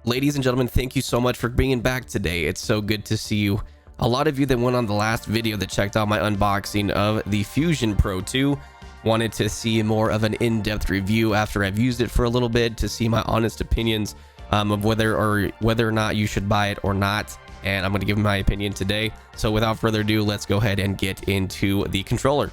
Ladies and gentlemen, thank you so much for being back today. It's so good to see you. A lot of you that went on the last video that checked out my unboxing of the Fusion Pro 2 wanted to see more of an in-depth review after I've used it for a little bit, to see my honest opinions of whether or not you should buy it or not. And I'm going to give my opinion today. So without further ado, let's go ahead and get into the controller.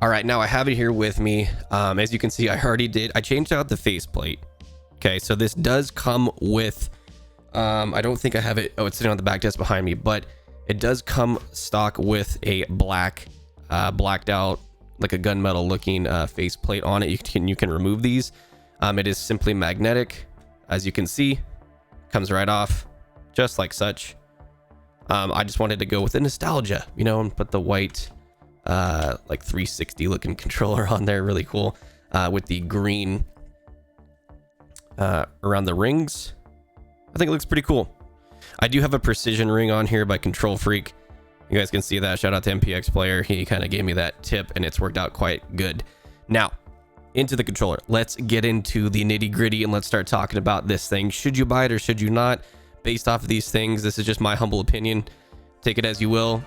All right, now I have it here with me. As you can see, I changed out the faceplate. Okay, so this does come with, I don't think I have it. Oh, it's sitting on the back desk behind me, but it does come stock with a blacked out, like a gunmetal looking faceplate on it. You can remove these. It is simply magnetic, as you can see, comes right off, just like such. I just wanted to go with the nostalgia, you know, and put the white, like 360 looking controller on there. Really cool, with the green around the rings. I think it looks pretty cool. I do have a precision ring on here by Control Freak. You guys can see that. Shout out to MPX Player. He kind of gave me that tip and it's worked out quite good. Now into the controller, let's get into the nitty gritty and let's start talking about this thing. Should you buy it or should you not? Based off of these things, this is just my humble opinion. Take it as you will.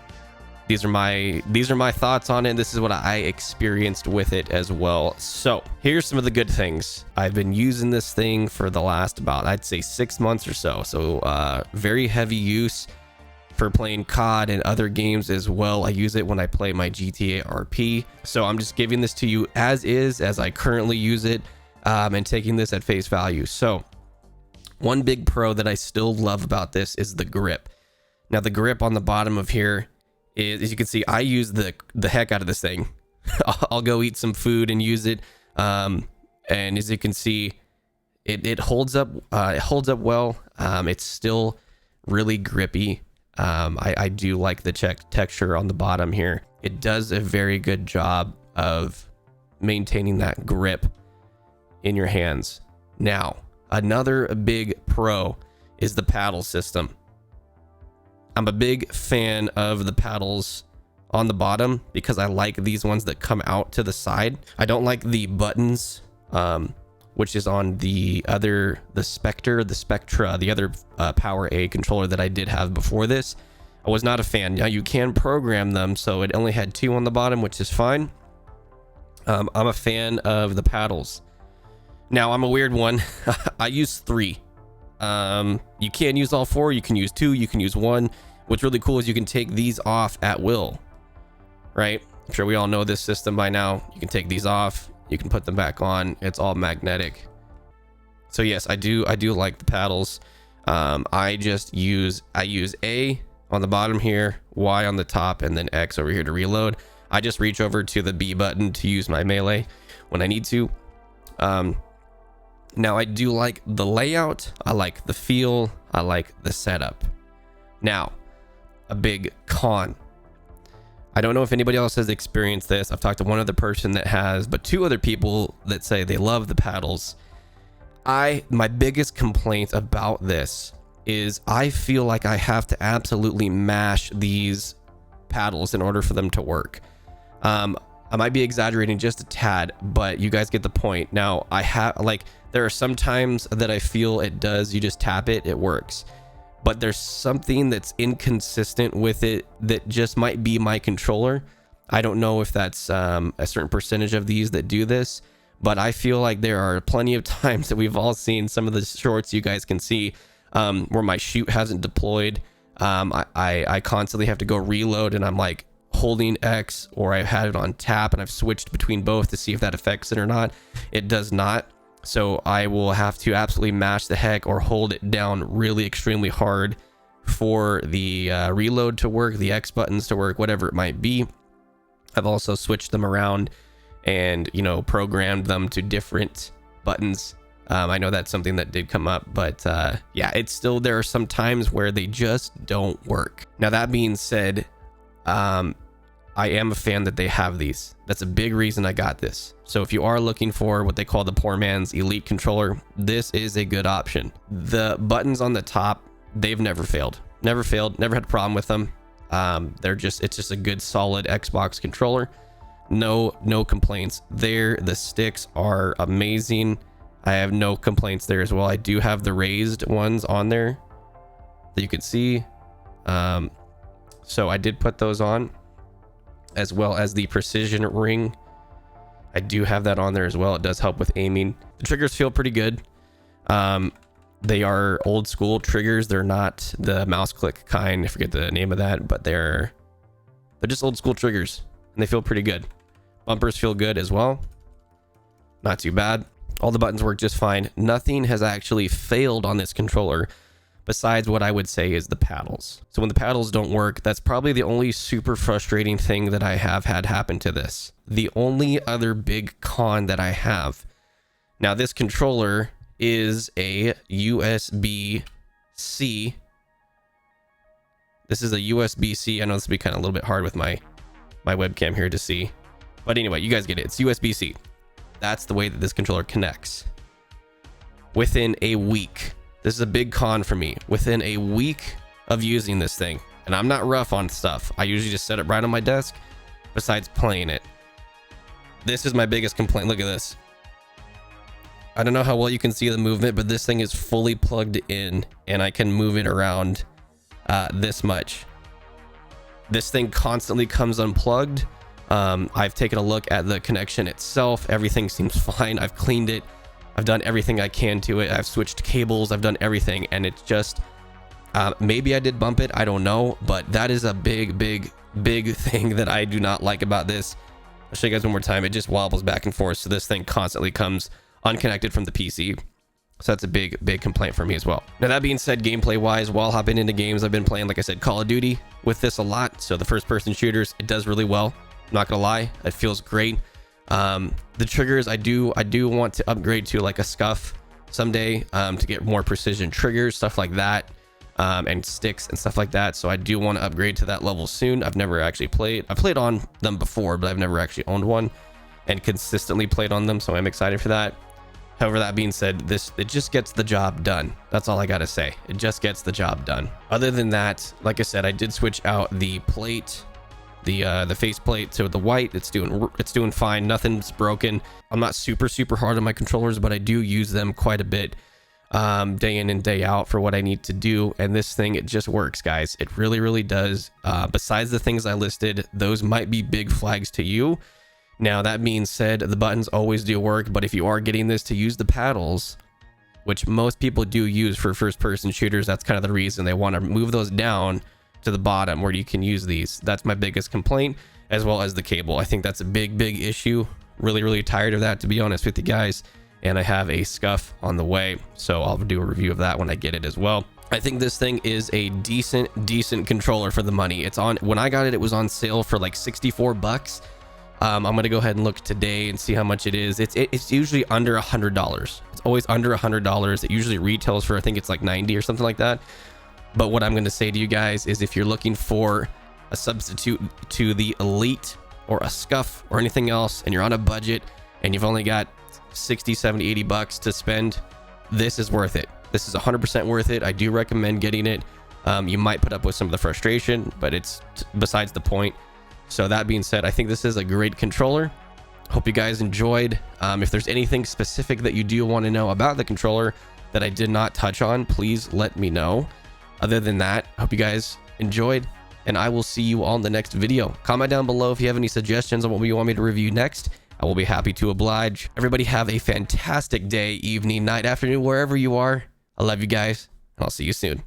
These are my thoughts on it. This is what I experienced with it as well. So here's some of the good things. I've been using this thing for the last about, I'd say 6 months or so. So very heavy use for playing COD and other games as well. I use it when I play my GTA RP. So I'm just giving this to you as is, as I currently use it, and taking this at face value. So one big pro that I still love about this is the grip. Now the grip on the bottom of here is, as you can see, I use the heck out of this thing. I'll go eat some food and use it. And as you can see, it holds up. It holds up well. It's still really grippy. I do like the texture on the bottom here. It does a very good job of maintaining that grip in your hands. Now, another big pro is the paddle system. I'm a big fan of the paddles on the bottom because I like these ones that come out to the side. I don't like the buttons, which is on the Spectra, the other Power A controller that I did have before this. I was not a fan. Now you can program them, so it only had 2 on the bottom, which is fine. I'm a fan of the paddles. Now I'm a weird one. I use 3. You can use all 4, you can use 2, you can use 1. What's really cool is you can take these off at will, right? I'm sure we all know this system by now. You can take these off, you can put them back on. It's all magnetic. So yes, I do like the paddles. I use A on the bottom here, Y on the top, and then X over here to reload. I just reach over to the B button to use my melee when I need to. Now I do like the layout, I like the feel, I like the setup. Now, a big con. I don't know if anybody else has experienced this. I've talked to one other person that has, but 2 other people that say they love the paddles. My biggest complaint about this is I feel like I have to absolutely mash these paddles in order for them to work. I might be exaggerating just a tad, but you guys get the point. Now, there are some times that I feel it does, you just tap it, it works. But there's something that's inconsistent with it that just might be my controller. I don't know if that's a certain percentage of these that do this, but I feel like there are plenty of times that we've all seen some of the shorts you guys can see where my shoot hasn't deployed. I constantly have to go reload and I'm like holding X, or I've had it on tap and I've switched between both to see if that affects it or not. It does not. So I will have to absolutely mash the heck or hold it down really extremely hard for the reload to work, the X buttons to work, whatever it might be. I've also switched them around and, you know, programmed them to different buttons. I know that's something that did come up, but yeah, it's still, there are some times where they just don't work. Now, that being said, I am a fan that they have these. That's a big reason I got this. So if you are looking for what they call the poor man's elite controller, this is a good option. The buttons on the top, they've never failed. Never had a problem with them. It's just a good solid Xbox controller. No complaints there. The sticks are amazing. I have no complaints there as well. I do have the raised ones on there that you can see. So I did put those on, as well as the precision ring. I do have that on there as well. It does help with aiming. The triggers feel pretty good. They are old school triggers. They're not the mouse click kind. I forget the name of that, but they're just old school triggers, and they feel pretty good. Bumpers feel good as well. Not too bad. All the buttons work just fine. Nothing has actually failed on this controller besides what I would say is the paddles. So when the paddles don't work, that's probably the only super frustrating thing that I have had happen to this. The only other big con that I have. Now, this controller is a USB-C. This is a USB-C. I know this will be kind of a little bit hard with my webcam here to see. But anyway, you guys get it. It's USB-C. That's the way that this controller connects. Within a week, this is a big con for me. Within a week of using this thing, and I'm not rough on stuff. I usually just set it right on my desk besides playing it. This is my biggest complaint. Look at this. I don't know how well you can see the movement, but this thing is fully plugged in and I can move it around this much. This thing constantly comes unplugged. I've taken a look at the connection itself. Everything seems fine. I've cleaned it. I've done everything I can to it. I've switched cables. I've done everything. And it's just, maybe I did bump it. I don't know. But that is a big thing that I do not like about this. I'll show you guys one more time. It just wobbles back and forth. So this thing constantly comes unconnected from the PC. So that's a big complaint for me as well. Now, that being said, gameplay wise, while hopping into games, I've been playing, like I said, Call of Duty with this a lot. So the first person shooters, it does really well. I'm not gonna lie, it feels great. The triggers, I do want to upgrade to like a scuff someday, to get more precision triggers, stuff like that, and sticks and stuff like that. So I do want to upgrade to that level soon. I've never actually played. I've played on them before, but I've never actually owned one and consistently played on them. So I'm excited for that. However, that being said, it just gets the job done. That's all I gotta say. It just gets the job done. Other than that, like I said, I did switch out the plate, the face plate to the white. It's doing fine. Nothing's broken. I'm not super hard on my controllers, but I do use them quite a bit, day in and day out for what I need to do. And this thing, it just works, guys. It really does. Besides the things I listed, those might be big flags to you. Now, that being said, the buttons always do work, but if you are getting this to use the paddles, which most people do use for first-person shooters, that's kind of the reason they want to move those down to the bottom where you can use these. That's my biggest complaint, as well as the cable. I think that's a big issue. Really tired of that, to be honest with you guys. And I have a scuff on the way, so I'll do a review of that when I get it as well. I think this thing is a decent controller for the money. It's on, when I got it, it was on sale for like 64 bucks. I'm gonna go ahead and look today and see how much it is. It's usually under $100. It's always under $100. It usually retails for, I think it's like 90 or something like that. But what I'm going to say to you guys is, if you're looking for a substitute to the Elite or a Scuff or anything else, and you're on a budget and you've only got 60, 70, 80 bucks to spend, this is worth it. This is 100% worth it. I do recommend getting it. You might put up with some of the frustration, but it's besides the point. So that being said, I think this is a great controller. Hope you guys enjoyed. If there's anything specific that you do want to know about the controller that I did not touch on, please let me know. Other than that, hope you guys enjoyed, and I will see you all in the next video. Comment down below if you have any suggestions on what you want me to review next. I will be happy to oblige. Everybody have a fantastic day, evening, night, afternoon, wherever you are. I love you guys, and I'll see you soon.